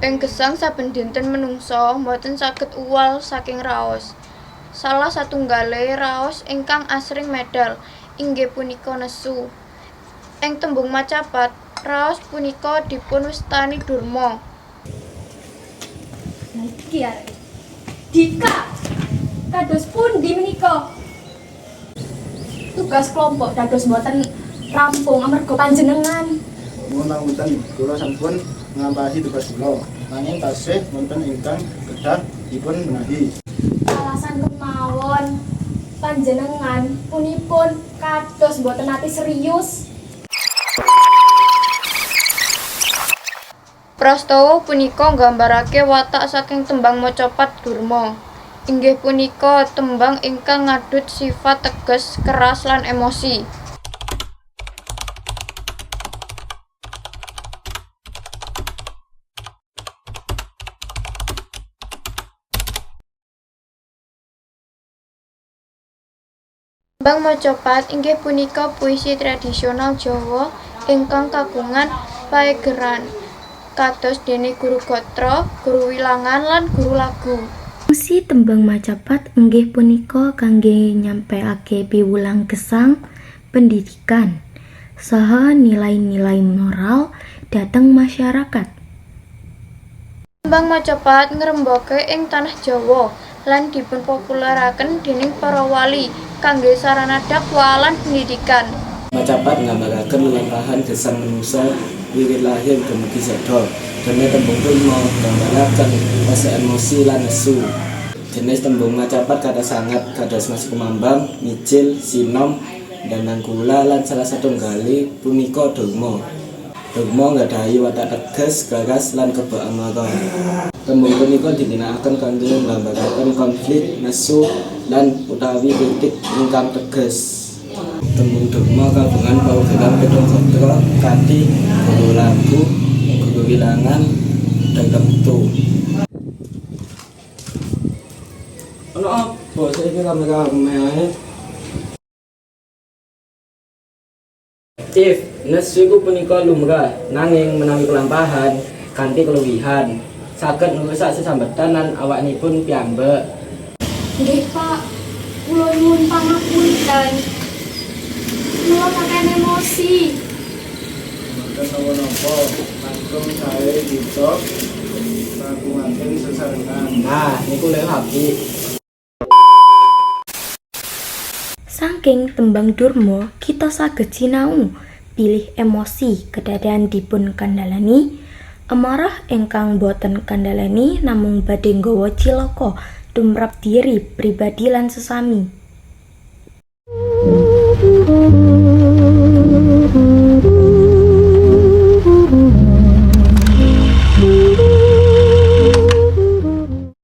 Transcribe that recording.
Ing gesang saben dinten menungsa boten saged uwal saking raos. Salah satunggale raos ingkang asring medal inggih punika nesu. Ing tembung macapat, raos punika dipun wastani durma. Lah iki arek. Dika. Kados pundi menika? Tugas kelompok dados mboten rampung amarga panjenengan. Ngapunten, kula sampun nglampahi tugas kula. Nanging tasih wonten ingkang kedah dipun benahi. Alasan kemawon panjenengan punipun kados mboten nate serius. Prastawa punika nggambarake watak saking tembang macapat durma. Inggih punika tembang ingkang ngadhut sifat tegas, keras lan emosi. Tembang macapat inggih punika puisi tradisional Jawa ingkang kagungan paegeran kados dene guru gatra, guru wilangan lan guru lagu. Fungsi tembang macapat inggih punika kangge nyampeake piwulang gesang, pendidikan, saha nilai-nilai moral dhateng masyarakat. Tembang macapat ngrembaka ing tanah Jawa lan dipunpopuleraken dening para wali kangge sarana dakwah lan pendidikan. Macapat nggambaraken lelampahan gesang manungsa wiwit lahir dumugi seda. Dene tembung durma nggambaraken rasa emosi lan nesu. Jenis tembung macapat kata sangat kados Mas Kumambang, Mijil, Sinom, dan Nangkula lan salah satunggali punika durma. Durma nggadhahi watak tegas, gagas lan kebak amarah. Tembung punika diginakaken kangge nggambaraken konflik, nesu, lan utawi kritik ingkang tegas. Tembung durma kagungan paugeran pedang gatra, kanthi guru lagu, guru wilangan, dan tentu. Ono apa saiki kamera-kamera? If nesu iku punika lumrah, nanging menawi kelampahan kanthi keluwihan saged ngrusak sesambetan lan awaknipun piyambak. Nggih, Pak. Kula nyuwun pangapunten. Kula kakean emosi. Mboten napa-napa, langkung sae kita ngapungaken sesarengan. Nah, niku lho apik. Saking tembang durma kita saged sinau pilih emosi kedadean dipun kandhalani, amarah ingkang boten kandhalani namung badhe nggawa cilaka tumrap diri pribadi lan sesami.